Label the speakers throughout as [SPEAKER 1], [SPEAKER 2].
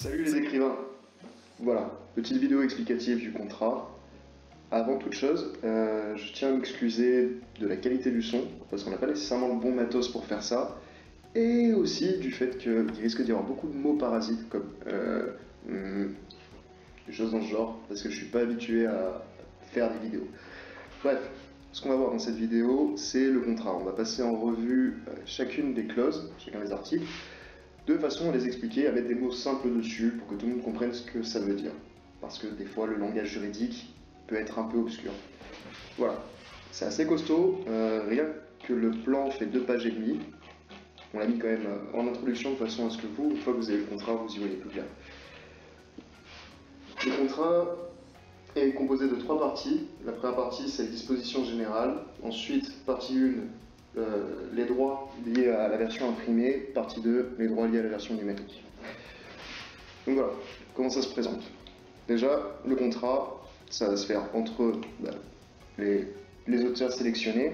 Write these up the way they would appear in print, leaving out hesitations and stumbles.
[SPEAKER 1] Salut les écrivains. Voilà, petite vidéo explicative du contrat. Avant toute chose, je tiens à m'excuser de la qualité du son, parce qu'on n'a pas nécessairement le bon matos pour faire ça, et aussi du fait qu'il risque d'y avoir beaucoup de mots parasites, comme des choses dans ce genre, parce que je suis pas habitué à faire des vidéos. Bref, ce qu'on va voir dans cette vidéo, c'est le contrat. On va passer en revue chacune des clauses, chacun des articles, de façon à les expliquer, à mettre des mots simples dessus pour que tout le monde comprenne ce que ça veut dire. Parce que des fois, le langage juridique peut être un peu obscur. Voilà, c'est assez costaud, rien que le plan fait 2 pages et demie. On l'a mis quand même en introduction de façon à ce que vous, une fois que vous avez le contrat, vous y voyez plus clair. Le contrat est composé de 3 parties. La première partie, c'est les dispositions générales. Ensuite, partie 1, les droits liés à la version imprimée. Partie 2, les droits liés à la version numérique. Donc voilà, comment ça se présente. Déjà, le contrat, ça va se faire entre les auteurs sélectionnés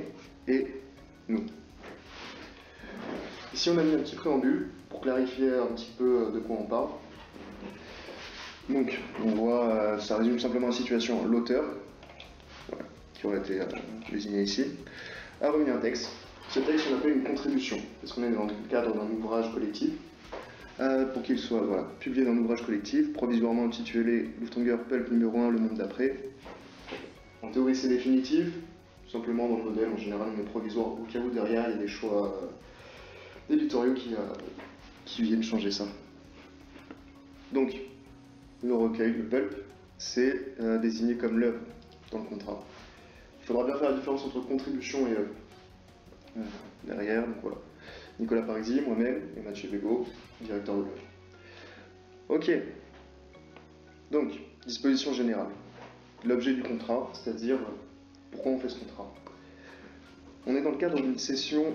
[SPEAKER 1] et nous. Ici, on a mis un petit préambule pour clarifier un petit peu de quoi on parle. Donc, on voit, ça résume simplement la situation. L'auteur, voilà, qui aurait été désigné ici, a remis un texte. Ce texte, on appelle une contribution, parce qu'on est dans le cadre d'un ouvrage collectif. Pour qu'il soit publié dans un ouvrage collectif, provisoirement intitulé Lufthanger Pulp numéro 1, le monde d'après. En théorie, c'est définitif. Simplement, dans le modèle, en général, on est provisoire au cas où derrière, il y a des choix éditoriaux qui viennent changer ça. Donc, le recueil, le pulp, c'est désigné comme l'œuvre dans le contrat. Il faudra bien faire la différence entre contribution et œuvre. Derrière, donc voilà. Nicolas Parisi, moi-même et Mathieu Bégaud, directeur de l'œuvre. Ok. Donc, disposition générale. L'objet du contrat, c'est-à-dire pourquoi on fait ce contrat. On est dans le cadre d'une session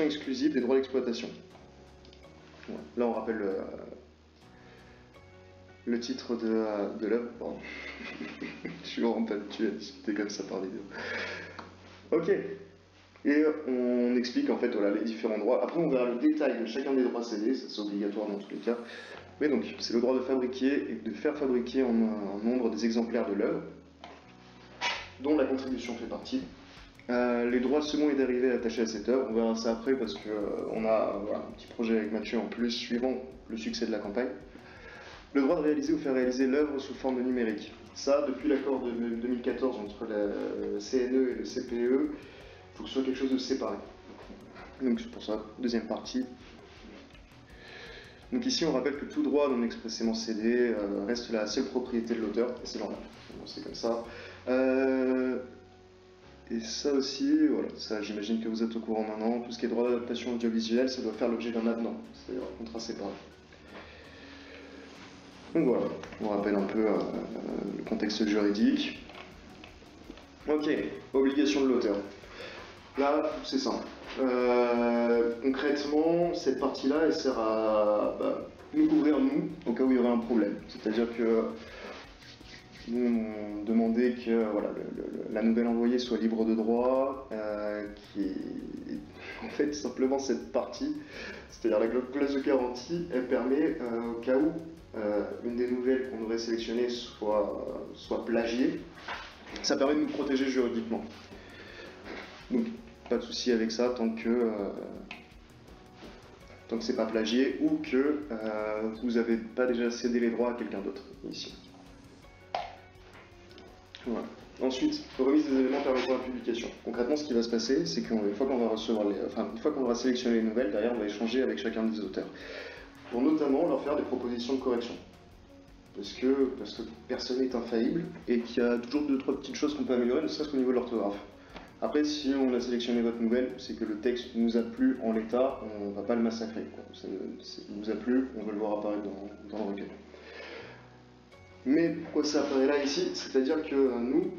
[SPEAKER 1] exclusive des droits d'exploitation. Voilà. Là, on rappelle le titre de l'œuvre. Pardon. Je suis vraiment pas habitué à discuter comme ça par vidéo. Ok. Et on explique en fait voilà, les différents droits. Après, on verra le détail de chacun des droits cédés, ça c'est obligatoire dans tous les cas. Mais donc, c'est le droit de fabriquer et de faire fabriquer en nombre des exemplaires de l'œuvre, dont la contribution fait partie. Les droits second et dérivés attachés à cette œuvre, on verra ça après parce qu'on a un petit projet avec Mathieu en plus, suivant le succès de la campagne. Le droit de réaliser ou faire réaliser l'œuvre sous forme de numérique. Ça, depuis l'accord de 2014 entre la CNE et le CPE, il faut que ce soit quelque chose de séparé. Donc c'est pour ça, deuxième partie. Donc ici on rappelle que tout droit non expressément cédé reste la seule propriété de l'auteur, et c'est normal, c'est comme ça. Et ça aussi, voilà, ça j'imagine que vous êtes au courant maintenant, tout ce qui est droit d'adaptation audiovisuelle, ça doit faire l'objet d'un avenant, c'est-à-dire un contrat séparé. Donc voilà, on rappelle un peu le contexte juridique. Ok, obligation de l'auteur. Là, c'est simple. Concrètement, cette partie-là, elle sert à nous couvrir, nous, au cas où il y aurait un problème. C'est-à-dire que nous, on demandait que voilà, la nouvelle envoyée soit libre de droit, en fait, simplement cette partie, c'est-à-dire la clause de garantie, elle permet, au cas où une des nouvelles qu'on aurait sélectionnées soit plagiée, ça permet de nous protéger juridiquement. Donc, pas de souci avec ça tant que c'est pas plagié ou que vous n'avez pas déjà cédé les droits à quelqu'un d'autre ici. Voilà. Ensuite, remise des éléments permettant la publication. Concrètement, ce qui va se passer, c'est qu'une fois qu'on va une fois qu'on aura sélectionné les nouvelles, derrière on va échanger avec chacun des auteurs. Pour notamment leur faire des propositions de correction. Parce que personne n'est infaillible et qu'il y a toujours 2-3 petites choses qu'on peut améliorer, ne serait-ce qu'au niveau de l'orthographe. Après, si on a sélectionné votre nouvelle, c'est que le texte nous a plu en l'état, on ne va pas le massacrer. Ça nous a plu, on veut le voir apparaître dans le recueil. Mais pourquoi ça apparaît là ici? C'est-à-dire que nous,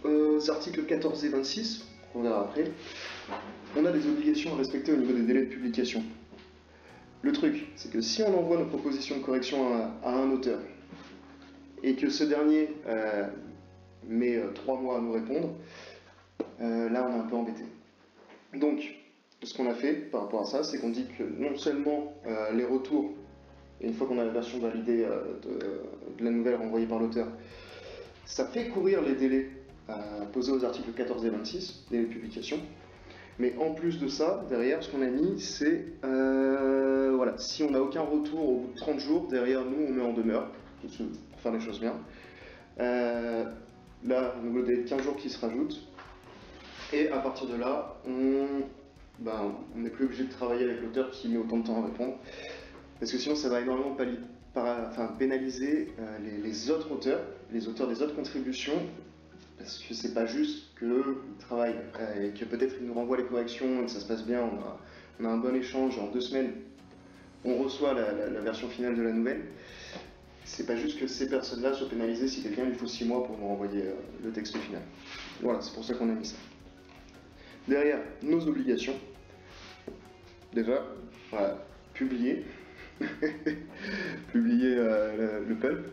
[SPEAKER 1] aux articles 14 et 26, qu'on verra après, on a des obligations à respecter au niveau des délais de publication. Le truc, c'est que si on envoie nos propositions de correction à un auteur, et que ce dernier met 3 mois à nous répondre, là on est un peu embêté. Donc, ce qu'on a fait par rapport à ça, c'est qu'on dit que non seulement les retours et une fois qu'on a la version validée de la nouvelle renvoyée par l'auteur, ça fait courir les délais posés aux articles 14 et 26, délais de publication. Mais en plus de ça, derrière, ce qu'on a mis, c'est voilà, si on n'a aucun retour au bout de 30 jours, derrière nous, on met en demeure, pour faire les choses bien. Là, un nouveau délai de 15 jours qui se rajoute. Et à partir de là, on n'est plus obligé de travailler avec l'auteur qui met autant de temps à répondre. Parce que sinon, ça va énormément pénaliser les autres auteurs, les auteurs des autres contributions, parce que c'est pas juste qu'ils travaillent et que peut-être ils nous renvoient les corrections et que ça se passe bien, on a un bon échange, en 2 semaines, on reçoit la version finale de la nouvelle. C'est pas juste que ces personnes-là soient pénalisées si quelqu'un lui faut 6 mois pour nous renvoyer le texte final. Voilà, c'est pour ça qu'on a mis ça. Derrière, nos obligations. Déjà, voilà, publier. Publier le pulp.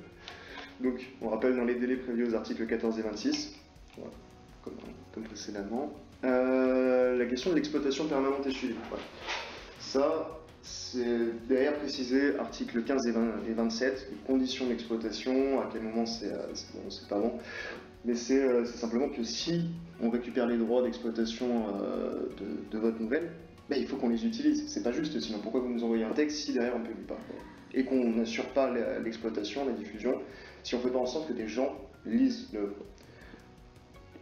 [SPEAKER 1] Donc, on rappelle dans les délais prévus aux articles 14 et 26, voilà, comme précédemment. La question de l'exploitation permanente et suivie. Voilà. Ça, c'est derrière précisé, articles 15 et 27, les conditions d'exploitation, à quel moment c'est pas bon. Mais c'est simplement que si on récupère les droits d'exploitation de votre nouvelle, il faut qu'on les utilise. C'est pas juste, sinon pourquoi vous nous envoyez un texte si derrière on ne publie pas? Et qu'on n'assure pas l'exploitation, la diffusion, si on ne fait pas en sorte que des gens lisent l'œuvre.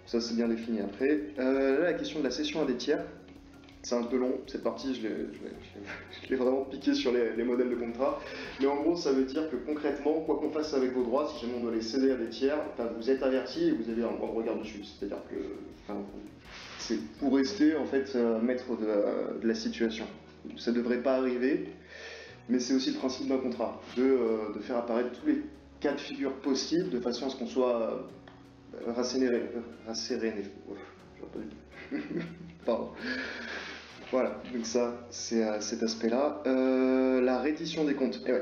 [SPEAKER 1] Ça c'est bien défini après. Là, la question de la cession à des tiers, c'est un peu long, cette partie je l'ai vraiment piqué sur les modèles de contrat, mais en gros ça veut dire que concrètement, quoi qu'on fasse avec vos droits, si jamais on doit les céder à des tiers, vous êtes averti et vous avez un droit de regard dessus, c'est-à-dire que c'est pour rester en fait maître de la situation. Ça ne devrait pas arriver, mais c'est aussi le principe d'un contrat, de faire apparaître tous les cas de figure possibles de façon à ce qu'on soit rasséréné. Pardon. Voilà, donc ça, c'est cet aspect-là. La reddition des comptes. Et ouais.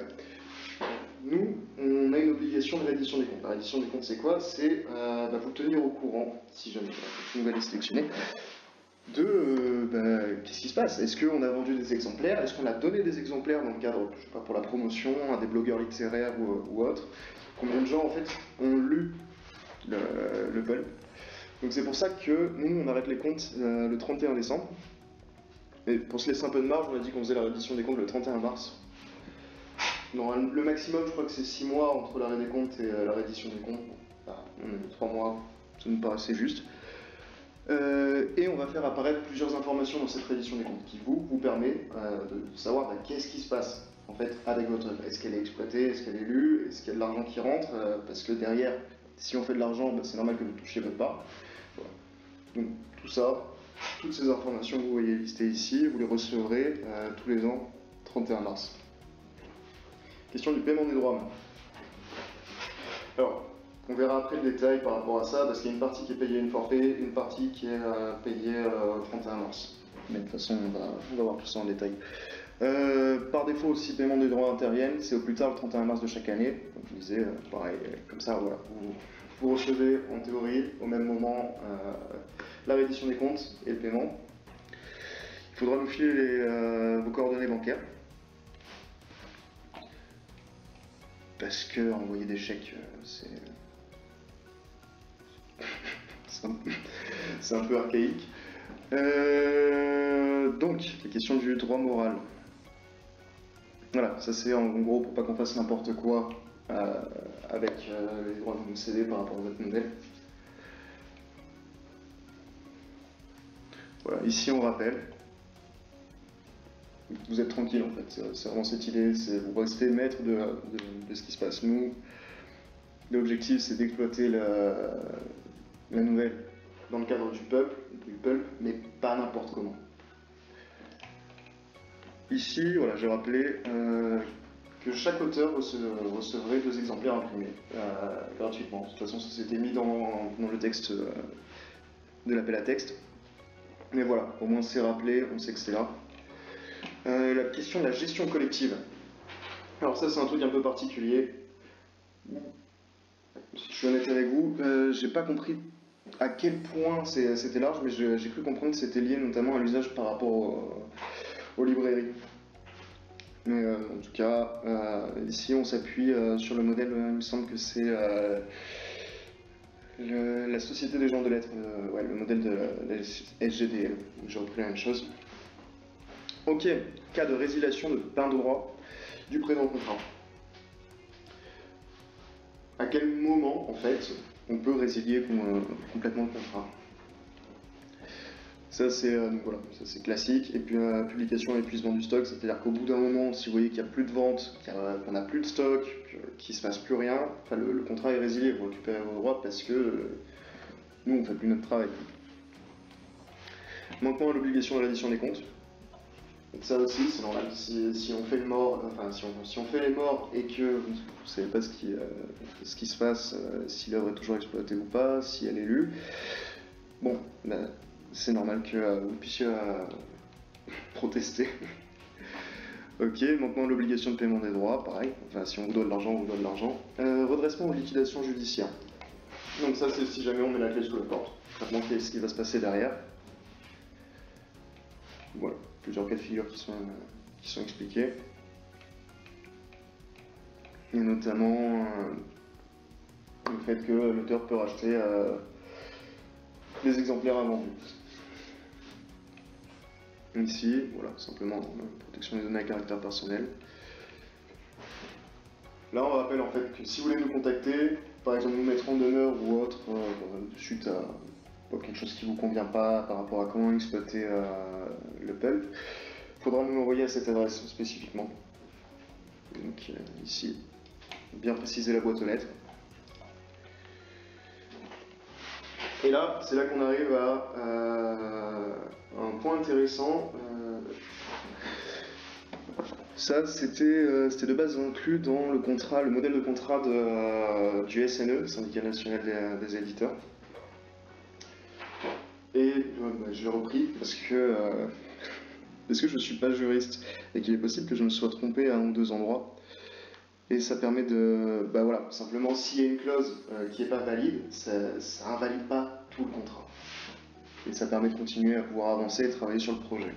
[SPEAKER 1] Nous, on a une obligation de reddition des comptes. La reddition des comptes, c'est quoi? C'est vous tenir au courant, si jamais une nouvelle est sélectionnée, de qu'est-ce qui se passe. Est-ce qu'on a vendu des exemplaires? Est-ce qu'on a donné des exemplaires dans le cadre, je sais pas, pour la promotion, à des blogueurs littéraires ou autres? Combien de gens, en fait, ont lu le pulp? Donc c'est pour ça que nous, on arrête les comptes le 31 décembre. Et pour se laisser un peu de marge, on a dit qu'on faisait la reddition des comptes le 31 mars. Non, le maximum, je crois que c'est 6 mois entre l'arrêt des comptes et la reddition des comptes. On a mis 3 mois, ça nous paraissait juste. Et on va faire apparaître plusieurs informations dans cette reddition des comptes qui vous permet de savoir qu'est-ce qui se passe en fait avec votre œuvre. Est-ce qu'elle est exploitée? Est-ce qu'elle est lue? Est-ce qu'il y a de l'argent qui rentre? Parce que derrière, si on fait de l'argent, c'est normal que vous touchiez votre part. Voilà. Donc tout ça, toutes ces informations que vous voyez listées ici, vous les recevrez tous les ans, 31 mars. Question du paiement des droits maintenant. Alors, on verra après le détail par rapport à ça, parce qu'il y a une partie qui est payée une forfait, une partie qui est payée 31 mars. Mais de toute façon, on va voir tout ça en détail. Par défaut aussi, paiement des droits interviennent, c'est au plus tard le 31 mars de chaque année. Comme je disais, pareil, comme ça, voilà. Vous recevez en théorie au même moment la reddition des comptes et le paiement. Il faudra nous filer vos coordonnées bancaires. Parce que envoyer des chèques, c'est un peu archaïque. Donc, la question du droit moral. Voilà, ça c'est en gros pour pas qu'on fasse n'importe quoi avec les droits que vous nous cédez par rapport à votre nouvelle. Voilà, ici on rappelle. Vous êtes tranquille en fait, c'est vraiment cette idée, c'est vous restez maître de ce qui se passe. Nous, l'objectif c'est d'exploiter la nouvelle dans le cadre du pulp, mais pas n'importe comment. Ici, voilà, j'ai rappelé que chaque auteur recevrait 2 exemplaires imprimés gratuitement. De toute façon, ça s'était mis dans le texte de l'appel à texte. Mais voilà, au moins c'est rappelé, on sait que c'est là. La question de la gestion collective. Alors ça, c'est un truc un peu particulier. Si je suis honnête avec vous, j'ai pas compris à quel point c'était large, mais j'ai cru comprendre que c'était lié notamment à l'usage par rapport aux librairies. Mais en tout cas, ici on s'appuie sur le modèle, il me semble que c'est la Société des gens de lettres, ouais, le modèle de la SGDL. J'ai repris la même chose. Ok, cas de résiliation de plein droit du présent contrat. À quel moment, en fait, on peut résilier complètement le contrat? Ça c'est voilà, ça, classique. Et puis publication et épuisement du stock, c'est-à-dire qu'au bout d'un moment, si vous voyez qu'il n'y a plus de vente, qu'on n'a plus de stock, qu'il ne se passe plus rien, enfin, le contrat est résilié, vous récupérez vos droits parce que nous on ne fait plus notre travail. Manquement à l'obligation de reddition des comptes. Donc ça aussi c'est normal, si on fait le mort, enfin si on fait les morts et que vous ne savez pas ce qui se passe, si l'œuvre est toujours exploitée ou pas, si elle est lue, bon, ben, c'est normal que vous puissiez protester. Ok, maintenant l'obligation de paiement des droits, pareil, enfin si on vous doit de l'argent, on vous doit de l'argent. Redressement ou liquidation judiciaire. Donc ça c'est si jamais on met la clé sous la porte. Maintenant qu'est-ce qui va se passer derrière. Voilà, plusieurs cas de figure qui sont expliqués. Et notamment le fait que l'auteur peut racheter les exemplaires invendus. Ici, voilà, simplement protection des données à caractère personnel. Là, on rappelle en fait que si vous voulez nous contacter, par exemple nous mettre en demeure ou autre, suite à quelque chose qui ne vous convient pas par rapport à comment exploiter le pulp, il faudra nous l'envoyer à cette adresse spécifiquement. Donc ici, bien préciser la boîte aux lettres. Et là, c'est là qu'on arrive à un point intéressant. Ça, c'était de base inclus dans le contrat, le modèle de contrat du SNE, Syndicat National des Éditeurs. Et je l'ai repris parce que je ne suis pas juriste et qu'il est possible que je me sois trompé à un ou deux endroits. Et ça permet de, voilà, simplement s'il y a une clause qui n'est pas valide, ça invalide pas tout le contrat. Et ça permet de continuer à pouvoir avancer et travailler sur le projet.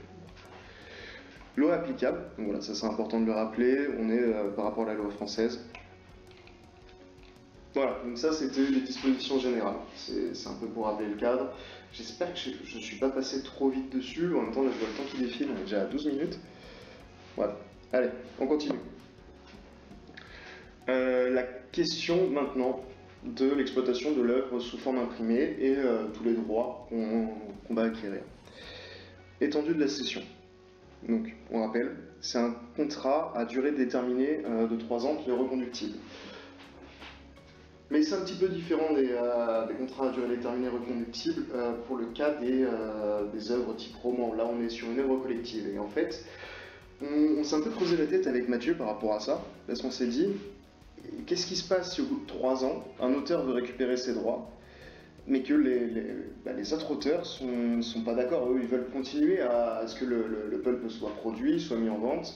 [SPEAKER 1] Loi applicable, donc voilà, ça c'est important de le rappeler, on est par rapport à la loi française. Voilà, donc ça c'était les dispositions générales, c'est un peu pour rappeler le cadre. J'espère que je ne suis pas passé trop vite dessus, en même temps là je vois le temps qui défile, on est déjà à 12 minutes. Voilà, allez, on continue. La question maintenant de l'exploitation de l'œuvre sous forme imprimée et tous les droits qu'on va acquérir. Étendue de la cession. Donc, on rappelle, c'est un contrat à durée déterminée de 3 ans qui est reconductible. Mais c'est un petit peu différent des contrats à durée déterminée reconductibles pour le cas des œuvres type roman. Là, on est sur une œuvre collective. Et en fait, on s'est un peu creusé la tête avec Mathieu par rapport à ça, parce qu'on s'est dit, qu'est-ce qui se passe si au bout de 3 ans, un auteur veut récupérer ses droits, mais que les autres auteurs sont pas d'accord, eux ils veulent continuer à ce que le pulp soit produit, soit mis en vente.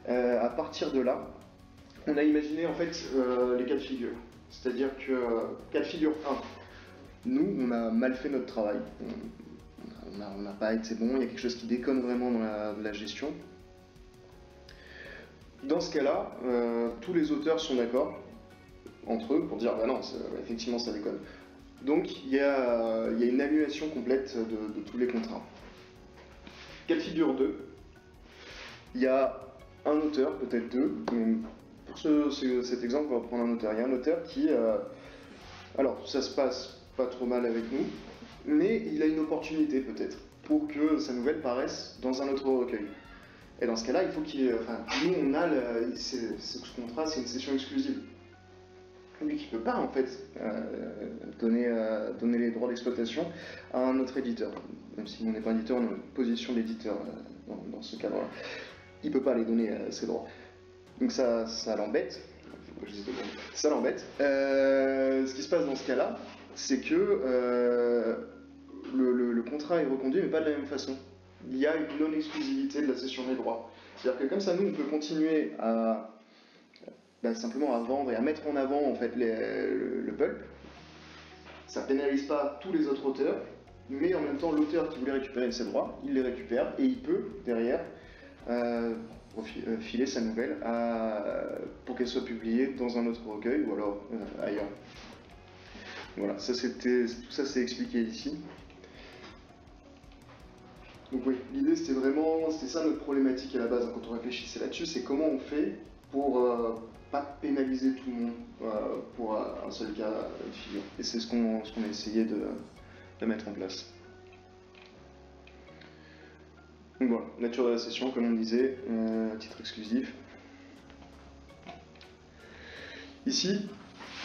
[SPEAKER 1] À partir de là, on a imaginé en fait les cas de figure. C'est-à-dire que, cas de figure 1, nous on a mal fait notre travail, on n'a pas été bon, il y a quelque chose qui déconne vraiment dans la gestion. Dans ce cas-là, tous les auteurs sont d'accord entre eux pour dire bah non, effectivement ça déconne. Donc il y a une annulation complète de tous les contrats. Cas de figure 2, il y a un auteur, peut-être deux, mais pour cet exemple, on va prendre un auteur. Il y a un auteur qui, alors ça se passe pas trop mal avec nous, mais il a une opportunité peut-être pour que sa nouvelle paraisse dans un autre recueil. Et dans ce cas-là, il faut qu'il... Enfin, nous, on a... ce contrat, c'est une cession exclusive. Lui qui ne peut pas, en fait, donner les droits d'exploitation à un autre éditeur. Même si on n'est pas éditeur, on a une position d'éditeur dans ce cadre-là. Il ne peut pas les donner ses droits. Donc ça l'embête. Ça l'embête. Ce qui se passe dans ce cas-là, c'est que le contrat est reconduit, mais pas de la même façon. Il y a une non-exclusivité de la cession des droits. C'est-à-dire que comme ça, nous, on peut continuer à simplement à vendre et à mettre en avant en fait le pulp. Ça pénalise pas tous les autres auteurs, mais en même temps, l'auteur qui voulait récupérer ses droits, il les récupère et il peut derrière pour filer sa nouvelle pour qu'elle soit publiée dans un autre recueil ou alors ailleurs. Voilà, tout ça c'est expliqué ici. Donc oui, l'idée c'était ça notre problématique à la base, hein, quand on réfléchissait là-dessus, c'est comment on fait pour pas pénaliser tout le monde pour un seul cas de figure. Et c'est ce qu'on a essayé de mettre en place. Donc voilà, nature de la session, comme on disait, à titre exclusif. Ici,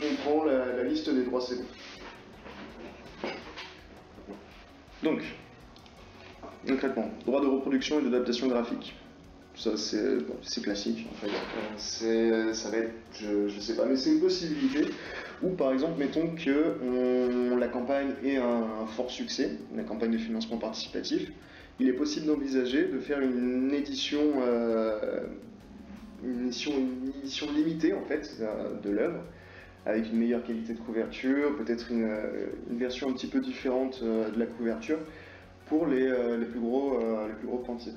[SPEAKER 1] on prend la liste des droits cédés. Donc, concrètement, droit de reproduction et d'adaptation graphique. Ça, c'est classique, en fait. Ça va être, je sais pas, mais c'est une possibilité. Ou par exemple, mettons que la campagne ait un fort succès, la campagne de financement participatif, il est possible d'envisager de faire une édition limitée, en fait, de l'œuvre, avec une meilleure qualité de couverture, peut-être une version un petit peu différente de la couverture, pour les plus gros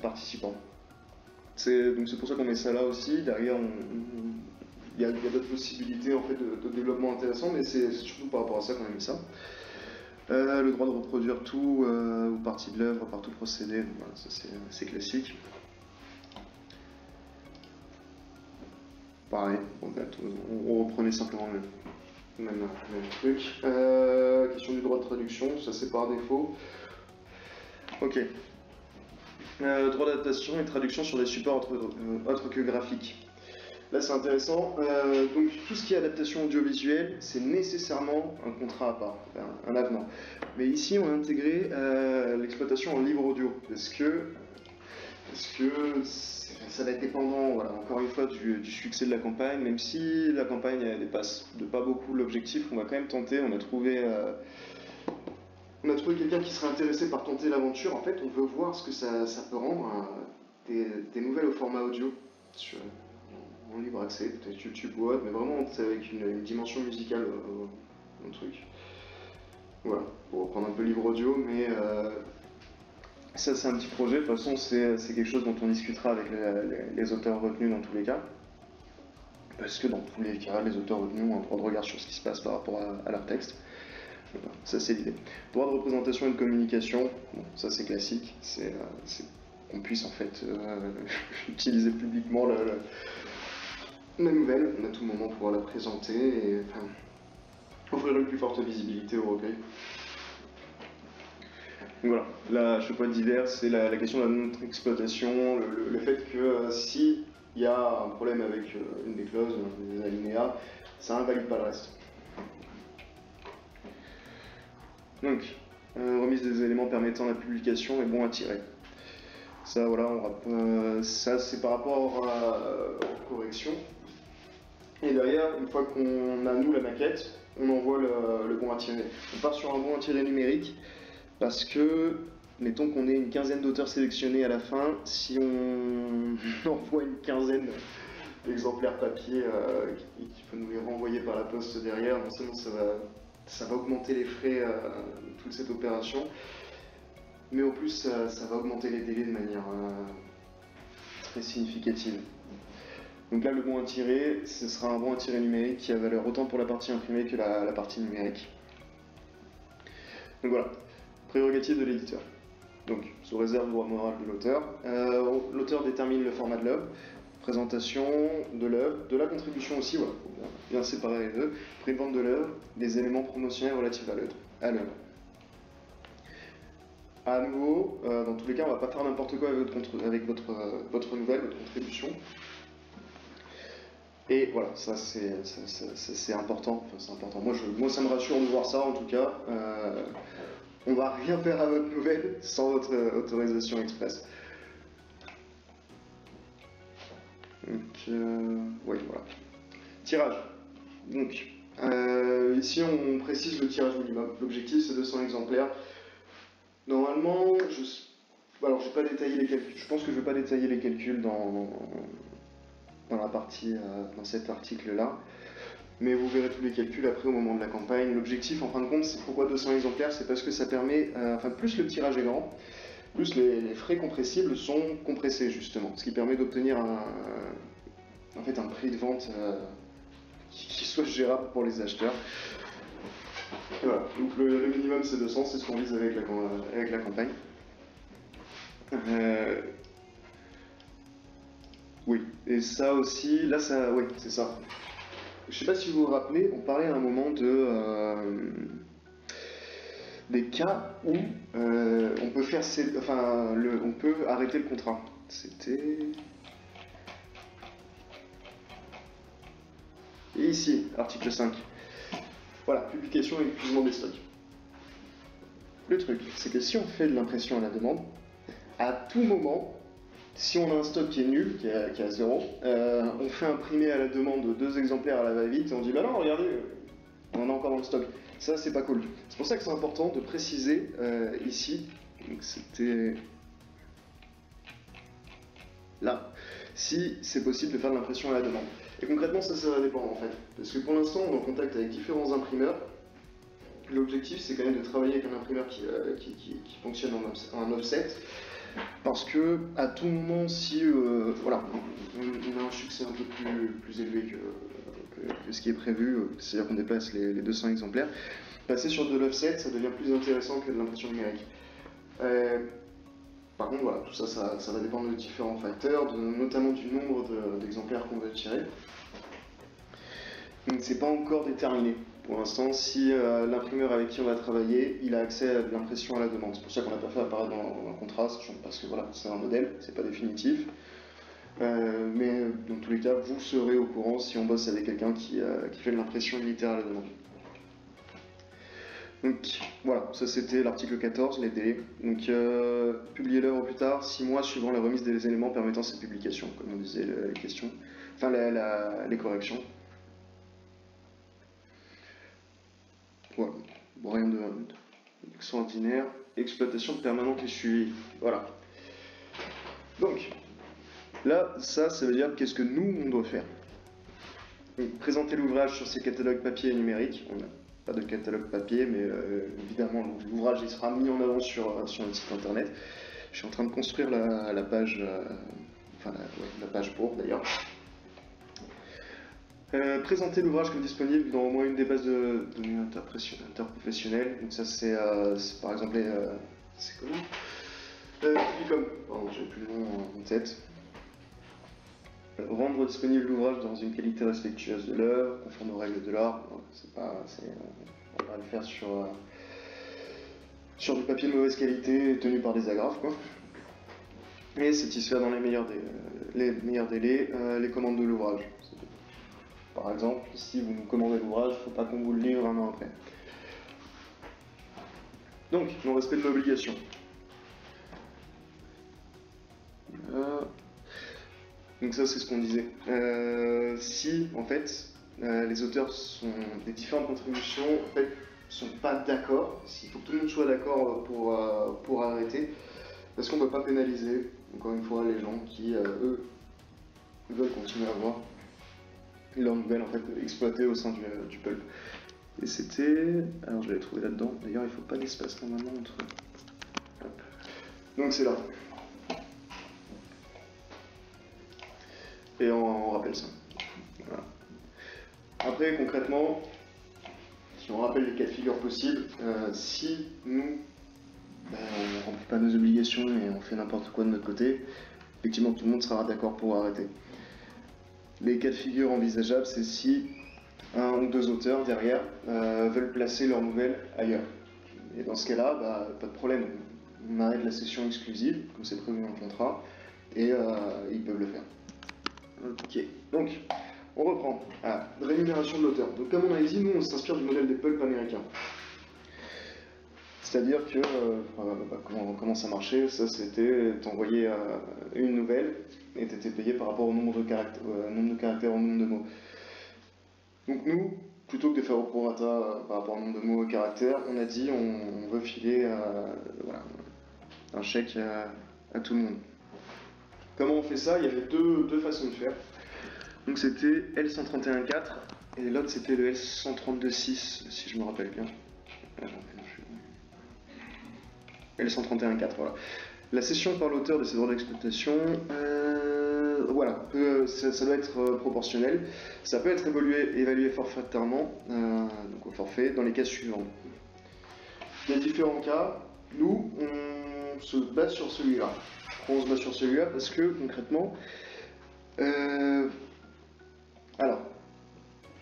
[SPEAKER 1] participants. Donc c'est pour ça qu'on met ça là aussi. Derrière, il y a d'autres possibilités en fait, de développement intéressant, mais c'est surtout par rapport à ça qu'on a mis ça. Le droit de reproduire tout ou partie de l'œuvre par tout procédé, voilà, ça c'est classique. Pareil, on reprenait simplement le même truc. Question du droit de traduction, ça c'est par défaut. Ok. Droit d'adaptation et traduction sur des supports autres que graphiques. Là c'est intéressant. Donc tout ce qui est adaptation audiovisuelle, c'est nécessairement un contrat à part, un avenant. Mais ici on a intégré l'exploitation en livre audio, parce que ça va être dépendant, voilà, encore une fois, du succès de la campagne. Même si la campagne elle dépasse de pas beaucoup l'objectif, on va quand même tenter. On a trouvé quelqu'un qui serait intéressé par tenter l'aventure. En fait, on veut voir ce que ça peut rendre des nouvelles au format audio en libre accès, peut-être YouTube ou autre, mais vraiment avec une dimension musicale dans le truc. Voilà, pour reprendre un peu livre audio, mais ça c'est un petit projet. De toute façon, c'est quelque chose dont on discutera avec les auteurs retenus dans tous les cas. Parce que dans tous les cas, les auteurs retenus ont un droit de regard sur ce qui se passe par rapport à leur texte. Voilà, ça c'est l'idée. Droit de représentation et de communication, bon, ça c'est classique, c'est qu'on puisse en fait utiliser publiquement la nouvelle, à tout moment pouvoir la présenter et offrir une plus forte visibilité au recueil. Donc voilà, là, je pas divers, c'est la question de la non-exploitation, le fait que si il y a un problème avec une des clauses, des alinéas, ça invalide pas le reste. Donc, remise des éléments permettant la publication est bon à tirer. Ça, voilà, ça c'est par rapport aux corrections. Et derrière, une fois qu'on a nous la maquette, on envoie le bon à tirer. On part sur un bon à tirer numérique parce que, mettons qu'on ait une quinzaine d'auteurs sélectionnés à la fin, si on envoie une quinzaine d'exemplaires papier et qu'il faut nous les renvoyer par la poste derrière, non seulement ça va augmenter les frais de toute cette opération, mais en plus ça va augmenter les délais de manière très significative. Donc là, le bon à tirer, ce sera un bon à tirer numérique qui a valeur autant pour la partie imprimée que la partie numérique. Donc voilà, prérogative de l'éditeur. Donc, sous réserve du droit moral de l'auteur. L'auteur détermine le format de l'œuvre, présentation de l'œuvre, de la contribution aussi, voilà, faut bien séparer les deux, pré-vente de l'œuvre, des éléments promotionnels relatifs à l'œuvre. À nouveau, dans tous les cas, on ne va pas faire n'importe quoi avec votre nouvelle, votre contribution. Et voilà, ça c'est important. Enfin, c'est important. Moi, ça me rassure de voir ça en tout cas. On va rien faire à votre nouvelle sans votre autorisation express. Donc, oui, voilà. Tirage. Donc, ici on précise le tirage minimum. L'objectif c'est 200 exemplaires. Normalement, alors je vais pas détailler les calculs. Je pense que je vais pas détailler les calculs dans la partie, dans cet article-là. Mais vous verrez tous les calculs après au moment de la campagne. L'objectif, en fin de compte, c'est pourquoi 200 exemplaires, c'est parce que ça permet, plus le tirage est grand, Plus les frais compressibles sont compressés justement, ce qui permet d'obtenir en fait un prix de vente qui soit gérable pour les acheteurs. Et voilà, donc le minimum c'est 200, c'est ce qu'on vise avec la campagne. Oui, et ça aussi, là ça, oui, c'est ça. Je sais pas si vous vous rappelez, on parlait à un moment des cas où on peut faire, on peut arrêter le contrat. C'était... Et ici, article 5. Voilà, publication et épuisement des stocks. Le truc, c'est que si on fait de l'impression à la demande, à tout moment, si on a un stock qui est nul, qui est à 0, on fait imprimer à la demande 2 exemplaires à la va-vite et on dit bah non, regardez, on en a encore dans le stock. Ça, c'est pas cool. C'est pour ça que c'est important de préciser ici, donc c'était là, si c'est possible de faire de l'impression à la demande. Et concrètement, ça va dépendre en fait. Parce que pour l'instant, on est en contact avec différents imprimeurs. L'objectif, c'est quand même de travailler avec un imprimeur qui fonctionne en offset. Parce que à tout moment, si voilà, on a un succès un peu plus élevé que ce qui est prévu, c'est-à-dire qu'on déplace les 200 exemplaires, passer sur de l'offset, ça devient plus intéressant que de l'impression numérique. Par contre, voilà, tout ça, ça va dépendre de différents facteurs, notamment du nombre d'exemplaires qu'on veut tirer. Donc c'est pas encore déterminé. Pour l'instant, si l'imprimeur avec qui on va travailler, il a accès à de l'impression à la demande. C'est pour ça qu'on n'a pas fait apparaître dans un contrat, parce que voilà, c'est un modèle, c'est pas définitif. Mais dans tous les cas, vous serez au courant si on bosse avec quelqu'un qui fait de l'impression unitaire à la demande. Donc voilà, ça c'était l'article 14, les délais. Donc publier l'œuvre plus tard, 6 mois suivant la remise des éléments permettant cette publication, comme on disait les questions, enfin les corrections. Voilà, bon, rien d'extraordinaire. Exploitation permanente et suivie. Voilà. Donc, là, ça veut dire qu'est-ce que nous, on doit faire. Donc, présenter l'ouvrage sur ses catalogues papier et numérique. On n'a pas de catalogue papier, mais évidemment, l'ouvrage il sera mis en avant sur le site internet. Je suis en train de construire la page, la page pour d'ailleurs. Présenter l'ouvrage comme disponible dans au moins une des bases de données interprofessionnelles. Donc ça c'est par exemple c'est comment Publicom. Pardon, j'avais plus le nom en tête. Rendre disponible l'ouvrage dans une qualité respectueuse de l'œuvre, conforme aux règles de l'art. On va le faire sur du papier de mauvaise qualité tenu par des agrafes quoi. Et satisfaire dans les meilleurs délais les commandes de l'ouvrage. Par exemple, si vous nous commandez l'ouvrage, il ne faut pas qu'on vous le livre un an après. Donc, non-respect de l'obligation. Donc ça, c'est ce qu'on disait. Si, en fait, les auteurs des différentes contributions en fait, sont pas d'accord, s'il faut que tout le monde soit d'accord pour arrêter, parce qu'on ne peut pas pénaliser, encore une fois, les gens qui, eux, veulent continuer à voir leur nouvelle en fait exploitée au sein du pulp. Et c'était... Alors je l'avais trouvé là-dedans, d'ailleurs il ne faut pas d'espace normalement entre... Hop. Donc c'est là. Et on rappelle ça. Voilà. Après concrètement, si on rappelle les cas de figure possibles, si nous on ne remplit pas nos obligations et on fait n'importe quoi de notre côté, effectivement tout le monde sera d'accord pour arrêter. Les cas de figure envisageables, c'est si un ou deux auteurs derrière veulent placer leur nouvelle ailleurs. Et dans ce cas-là, bah, pas de problème. On arrête la session exclusive, comme c'est prévu dans le contrat, et ils peuvent le faire. Ok, donc on reprend. Rémunération de l'auteur. Donc comme on a dit, nous on s'inspire du modèle des pulps américains. C'est-à-dire que, comment ça marchait, ça c'était, t'envoyais une nouvelle et t'étais payé par rapport au nombre de caractères, au nombre de mots. Donc nous, plutôt que de faire au prorata par rapport au nombre de mots et caractères, on a dit on veut filer un chèque à tout le monde. Comment on fait ça? Il y avait deux façons de faire. Donc c'était L131.4 et l'autre c'était le L132.6 si je me rappelle bien. L131.4, voilà. La cession par l'auteur de ses droits d'exploitation, voilà, ça doit être proportionnel. Ça peut être évalué forfaitairement, donc au forfait, dans les cas suivants. Il y a différents cas. Nous, on se base sur celui-là. On se base sur celui-là parce que, concrètement, alors,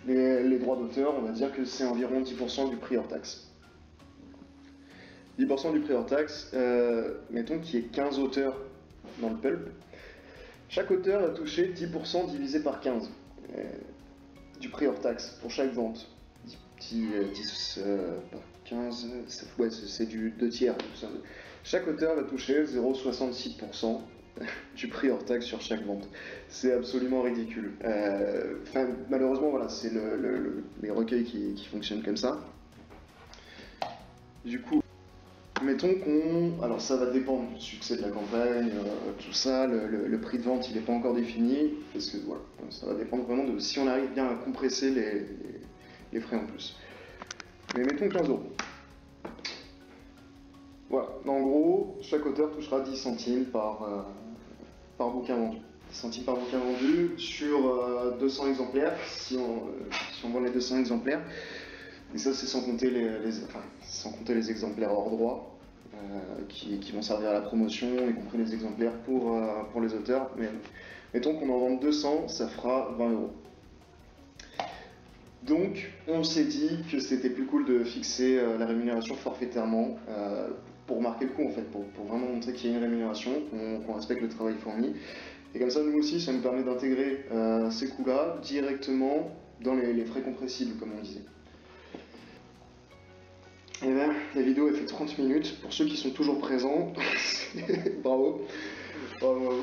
[SPEAKER 1] les droits d'auteur, on va dire que c'est environ 10% du prix hors taxe. 10% du prix hors taxe, mettons qu'il y ait 15 auteurs dans le pulp. Chaque auteur va toucher 10% divisé par 15 du prix hors taxe pour chaque vente. 10 par 15, ouais, c'est du 2 tiers. Chaque auteur va toucher 0,66% du prix hors taxe sur chaque vente. C'est absolument ridicule. Malheureusement, voilà, c'est les recueils qui fonctionnent comme ça. Du coup, mettons qu'on... Alors ça va dépendre du succès de la campagne, tout ça, le prix de vente il n'est pas encore défini, parce que voilà, ça va dépendre vraiment de si on arrive bien à compresser les frais en plus. Mais mettons 15 €. Voilà, en gros, chaque auteur touchera 10 centimes par bouquin vendu. 10 centimes par bouquin vendu sur 200 exemplaires, si on vend les 200 exemplaires. Et ça, c'est sans compter les exemplaires hors droit, qui vont servir à la promotion, y compris les exemplaires pour les auteurs. Mais mettons qu'on en vende 200, ça fera 20 €. Donc, on s'est dit que c'était plus cool de fixer la rémunération forfaitairement pour marquer le coup, en fait, pour vraiment montrer qu'il y a une rémunération, qu'on respecte le travail fourni. Et comme ça, nous aussi, ça nous permet d'intégrer ces coûts-là directement dans les frais compressibles, comme on disait. Et bien, la vidéo elle fait 30 minutes. Pour ceux qui sont toujours présents, bravo. Bravo.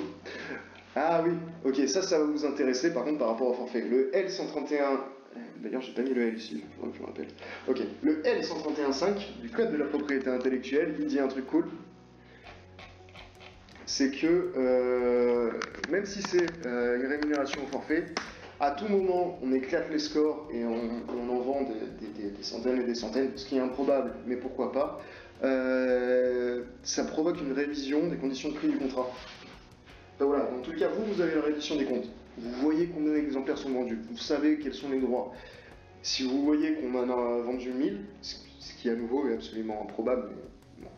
[SPEAKER 1] Ah oui, ok, ça va vous intéresser par contre par rapport au forfait. Le L131, d'ailleurs j'ai pas mis le L ici, il faudrait que je me rappelle. Ok, le L131.5 du code de la propriété intellectuelle, il dit un truc cool. C'est que même si c'est une rémunération au forfait, à tout moment, on éclate les scores et on en vend des centaines et des centaines, ce qui est improbable, mais pourquoi pas. Ça provoque une révision des conditions de prix du contrat. Ben voilà, dans tout cas, vous avez la révision des comptes. Vous voyez combien d'exemplaires sont vendus, vous savez quels sont les droits. Si vous voyez qu'on en a vendu 1000, ce qui à nouveau est absolument improbable, mais bon,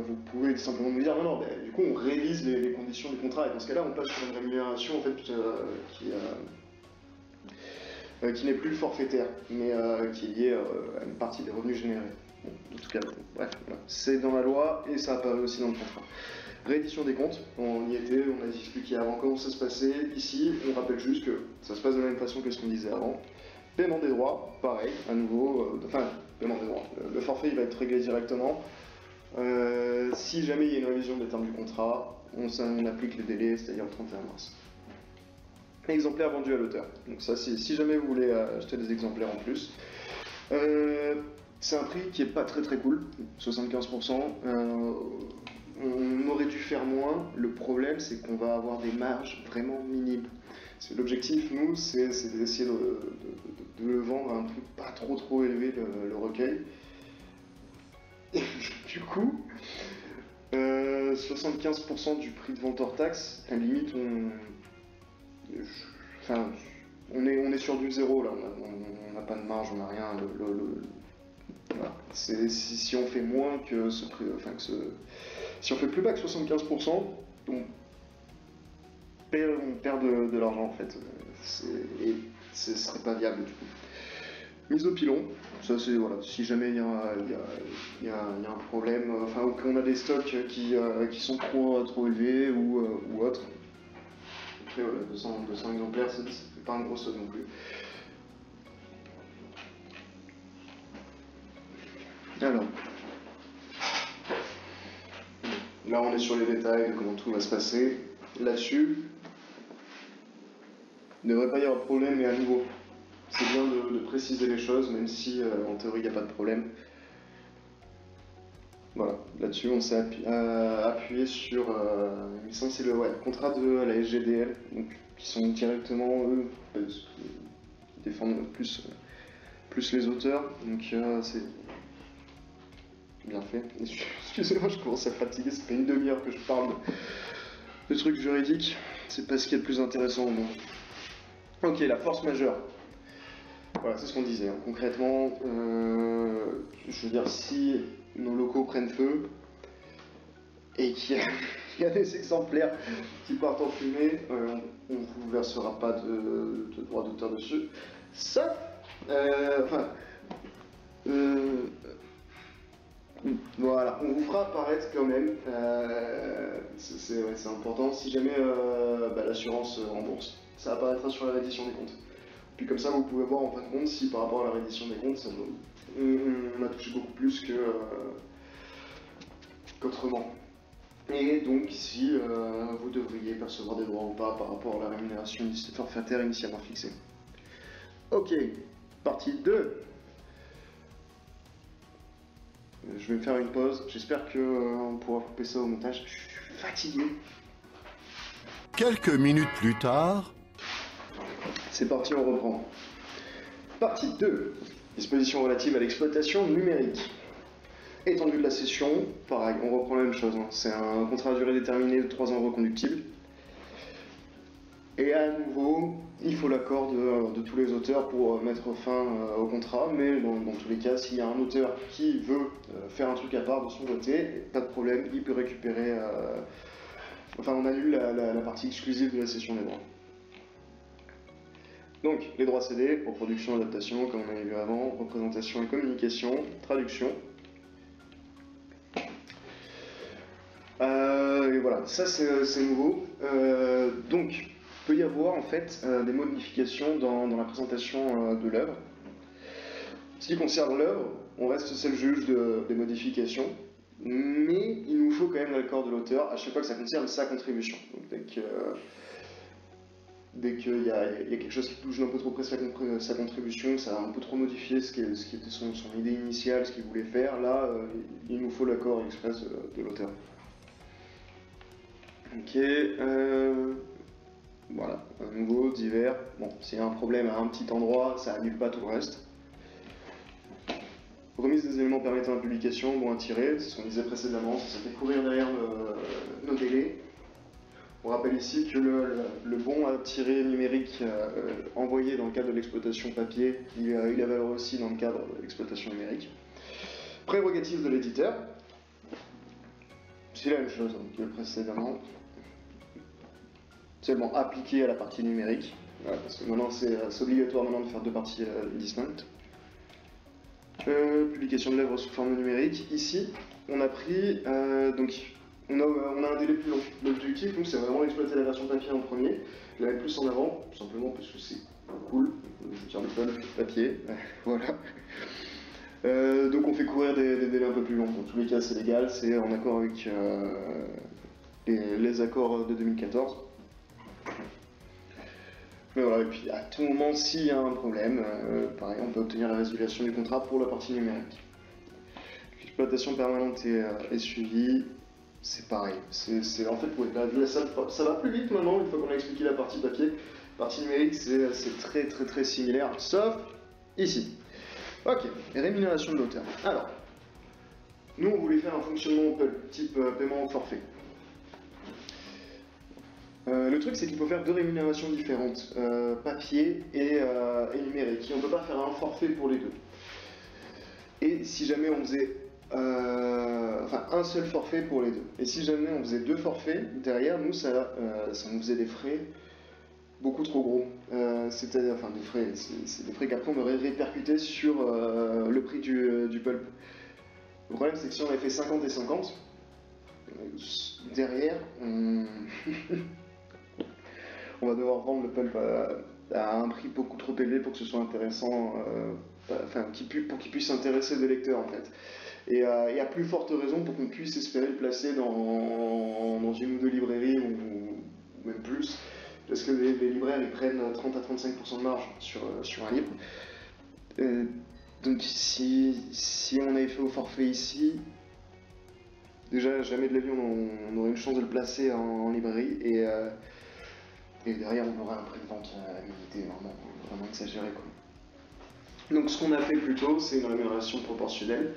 [SPEAKER 1] vous pouvez simplement nous dire non, du coup on révise les conditions du contrat, et dans ce cas-là on passe sur une rémunération en fait, qui n'est plus forfaitaire, mais qui est liée à une partie des revenus générés. Bon, en tout cas, bref, voilà. C'est dans la loi et ça apparaît aussi dans le contrat. Réédition des comptes, on y était, on a expliqué avant comment ça se passait. Ici, on rappelle juste que ça se passe de la même façon que ce qu'on disait avant. Paiement des droits, pareil, à nouveau, paiement des droits. Le forfait il va être réglé directement. Si jamais il y a une révision des termes du contrat, on applique les délais, c'est-à-dire le 31 mars. Exemplaires vendus à l'auteur. Donc ça, si jamais vous voulez acheter des exemplaires en plus. C'est un prix qui est pas très cool, 75%. On aurait dû faire moins. Le problème, c'est qu'on va avoir des marges vraiment minimes. L'objectif, nous, c'est d'essayer de le vendre à un prix pas trop élevé, le recueil. Et du coup, 75% du prix de vente hors taxe, à la limite, on est sur du zéro là, on n'a pas de marge, on n'a rien. Voilà. Si on fait moins que ce prix, si on fait plus bas que 75%, on perd de l'argent en fait. Et ce serait pas viable du coup. Mise au pilon, ça c'est voilà, si jamais il y a un problème, ou qu'on a des stocks qui sont trop élevés ou autres. Après voilà, 200 exemplaires, ça fait pas un gros stock non plus. Alors, là on est sur les détails de comment tout va se passer. Là-dessus, il ne devrait pas y avoir de problème, mais à nouveau, c'est bien de préciser les choses, même si en théorie il n'y a pas de problème. Voilà, là-dessus on s'est appuyé sur, il me semble que c'est le contrat de la SGDL, donc, qui sont directement eux, qui défendent plus les auteurs, donc c'est... bien fait. Excusez-moi, je commence à fatiguer, ça fait une demi-heure que je parle de trucs juridiques. C'est pas ce qui est le plus intéressant au monde. Ok, la force majeure. Voilà, c'est ce qu'on disait. Hein. Concrètement, je veux dire, si nos locaux prennent feu et qu'il y a des exemplaires qui partent en fumée, on ne vous versera pas de droit d'auteur dessus. Ça, voilà, on vous fera apparaître quand même, c'est important, si jamais l'assurance rembourse. Ça apparaîtra sur la reddition des comptes. Puis comme ça, vous pouvez voir en fin de compte si par rapport à la reddition des comptes, on a touché beaucoup plus qu'autrement. Et donc si vous devriez percevoir des droits ou pas par rapport à la rémunération forfaitaire initialement fixée. Ok, partie 2. Je vais me faire une pause, j'espère qu'on pourra couper ça au montage, je suis fatigué.
[SPEAKER 2] Quelques minutes plus tard...
[SPEAKER 1] C'est parti, on reprend. Partie 2. Dispositions relatives à l'exploitation numérique. Étendue de la cession, pareil, on reprend la même chose. Hein. C'est un contrat à durée déterminée de 3 ans reconductible. Et à nouveau, il faut l'accord de tous les auteurs pour mettre fin au contrat, mais dans tous les cas, s'il y a un auteur qui veut faire un truc à part de son côté, pas de problème, il peut récupérer... Enfin, on annule la partie exclusive de la cession des droits. Donc, les droits cédés pour production, adaptation, comme on avait vu avant, représentation et communication, traduction. Et voilà, ça c'est nouveau. Donc, il peut y avoir en fait des modifications dans la présentation de l'œuvre. Ce qui concerne l'œuvre, on reste seul juge des modifications, mais il nous faut quand même l'accord de l'auteur à chaque fois que ça concerne sa contribution. Donc, dès qu'il y a quelque chose qui bouge d'un peu trop près sa contribution, ça a un peu trop modifié ce qui était son idée initiale, ce qu'il voulait faire, là, il nous faut l'accord express de l'auteur. Ok, voilà, à nouveau, divers. Bon, s'il y a un problème à un petit endroit, ça annule pas tout le reste. Remise des éléments permettant la publication, bon à tirer, c'est ce qu'on disait précédemment, ça fait courir derrière nos délais. On rappelle ici que le bon à tirer numérique envoyé dans le cadre de l'exploitation papier, il est valable aussi dans le cadre de l'exploitation numérique. Prérogative de l'éditeur, c'est la même chose que précédemment. Seulement appliqué à la partie numérique, parce que maintenant c'est obligatoire maintenant de faire deux parties distinctes. Publication de l'œuvre sous forme numérique. Ici, on a pris donc on a un délai plus long. L'objectif, c'est vraiment d'exploiter la version papier en premier, de la mettre plus en avant, tout simplement parce que c'est cool. Je tire le tonne papier, voilà. Donc on fait courir des délais un peu plus longs. Dans tous les cas, c'est légal, c'est en accord avec les accords de 2014. Mais voilà, et puis à tout moment, s'il y a un problème, pareil, on peut obtenir la résiliation du contrat pour la partie numérique. L'exploitation permanente est suivie, c'est pareil. En fait, ouais, là, ça va plus vite maintenant, une fois qu'on a expliqué la partie papier. La partie numérique, c'est très similaire, sauf ici. Ok, rémunération de l'auteur. Alors, nous on voulait faire un fonctionnement type paiement au forfait. Le truc, c'est qu'il faut faire deux rémunérations différentes, papier et numérique. Et on ne peut pas faire un forfait pour les deux. Et si jamais on faisait un seul forfait pour les deux. Et si jamais on faisait deux forfaits, derrière nous, ça nous faisait des frais beaucoup trop gros. C'est-à-dire, des frais, c'est des frais qu'après on aurait répercuté sur le prix du pulp. Le problème, c'est que si on avait fait 50 et 50, derrière, on va devoir vendre le pulp à un prix beaucoup trop élevé pour que ce soit intéressant, pour qu'il puisse intéresser des lecteurs en fait. Et à plus forte raison pour qu'on puisse espérer le placer dans une ou deux librairies ou même plus, parce que les libraires ils prennent 30 à 35% de marge sur un livre. Donc si on avait fait au forfait ici, déjà jamais de la vie on aurait une chance de le placer en librairie et derrière on aurait un prix de vente limité, vraiment exagéré quoi. Donc ce qu'on a fait plutôt, c'est une rémunération proportionnelle.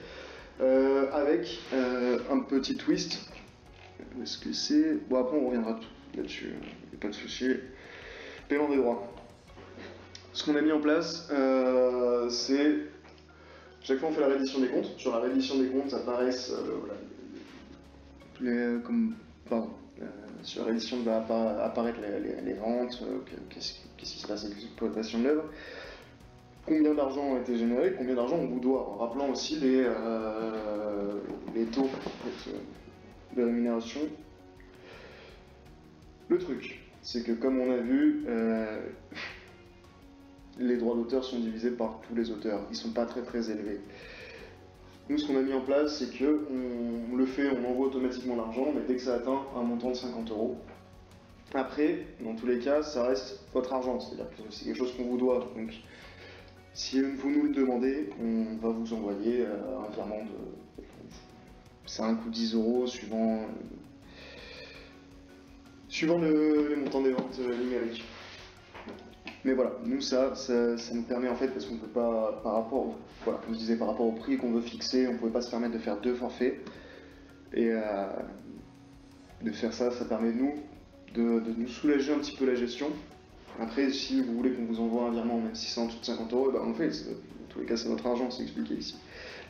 [SPEAKER 1] avec un petit twist. Où est-ce que c'est? Bon, après on reviendra là-dessus, pas de souci. Paiement des droits. Ce qu'on a mis en place, c'est chaque fois on fait la reddition des comptes. Sur la reddition des comptes apparaissent voilà, sur la reddition va apparaître les ventes, qu'est-ce qui se passe avec l'exploitation de l'œuvre, combien d'argent a été généré, combien d'argent on vous doit, en rappelant aussi les taux de rémunération. Le truc, c'est que comme on a vu, les droits d'auteur sont divisés par tous les auteurs, ils sont pas très élevés. Nous, ce qu'on a mis en place, c'est que on le fait, on envoie automatiquement l'argent, mais dès que ça atteint un montant de 50 €. Après, dans tous les cas, ça reste votre argent, c'est-à-dire que c'est quelque chose qu'on vous doit. Donc, si vous nous le demandez, on va vous envoyer un virement de 5 ou 10 € suivant les montants des ventes numériques. Mais voilà, nous ça nous permet en fait, parce qu'on ne peut pas, par rapport au prix qu'on veut fixer, on ne pouvait pas se permettre de faire 2 forfaits. Et de faire ça, ça permet de nous soulager un petit peu la gestion. Après, si vous voulez qu'on vous envoie un virement, même si c'est en dessous de 50 €, ben on le fait. Dans tous les cas, c'est notre argent, c'est expliqué ici.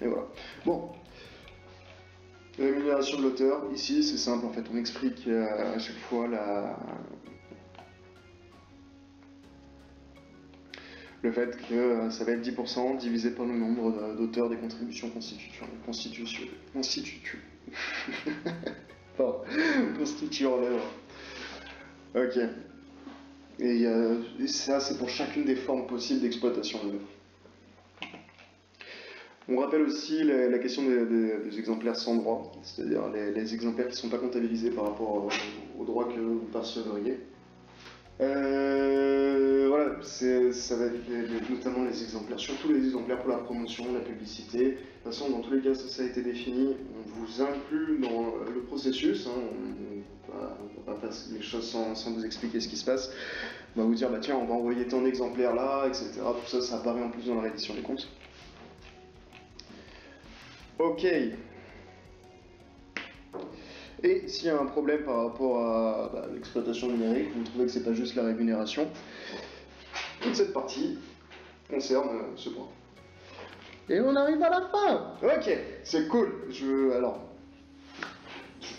[SPEAKER 1] Et voilà. Bon. Rémunération de l'auteur, ici c'est simple en fait, on explique à chaque fois le fait que ça va être 10% divisé par le nombre d'auteurs des contributions constituant l'œuvre. Ok. Et ça, c'est pour chacune des formes possibles d'exploitation de l'œuvre. On rappelle aussi la question des exemplaires sans droit, c'est-à-dire les exemplaires qui ne sont pas comptabilisés par rapport aux droits que vous percevriez. Voilà, ça va être notamment les exemplaires, surtout les exemplaires pour la promotion, la publicité. De toute façon, dans tous les cas, ça a été défini. On vous inclut dans le processus. Hein, on va pas faire les choses sans vous expliquer ce qui se passe. On va vous dire, bah tiens, on va envoyer tant d'exemplaires là, etc. Tout ça, ça apparaît en plus dans la reddition des comptes. Ok. Et s'il y a un problème par rapport à l'exploitation numérique, vous trouvez que c'est pas juste la rémunération, toute cette partie concerne ce point. Et on arrive à la fin. Ok, c'est cool. Je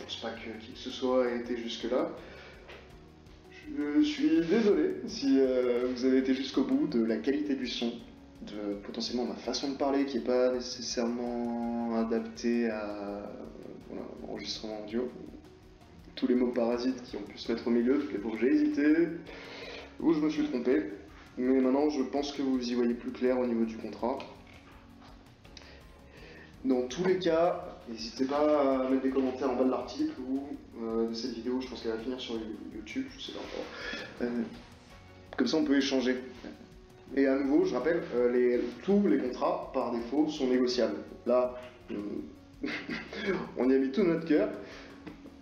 [SPEAKER 1] pense pas que qui que ce soit ait été jusque là. Je suis désolé si vous avez été jusqu'au bout de la qualité du son, de potentiellement ma façon de parler qui n'est pas nécessairement adaptée à l'enregistrement audio. Tous les mots parasites qui ont pu se mettre au milieu, toutes les fois où j'ai hésité, où je me suis trompé. Mais maintenant, je pense que vous y voyez plus clair au niveau du contrat. Dans tous les cas, n'hésitez pas à mettre des commentaires en bas de l'article ou de cette vidéo, je pense qu'elle va finir sur YouTube, je sais pas encore. Comme ça, on peut échanger. Et à nouveau, je rappelle, tous les contrats, par défaut, sont négociables. Là, on y a mis tout notre cœur,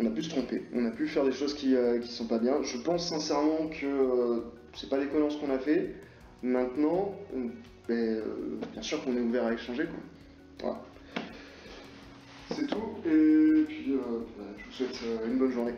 [SPEAKER 1] on a pu se tromper, on a pu faire des choses qui sont pas bien. Je pense sincèrement que c'est pas déconnant ce qu'on a fait. Maintenant, bien sûr qu'on est ouvert à échanger, quoi. Voilà. C'est tout, et puis je vous souhaite une bonne journée.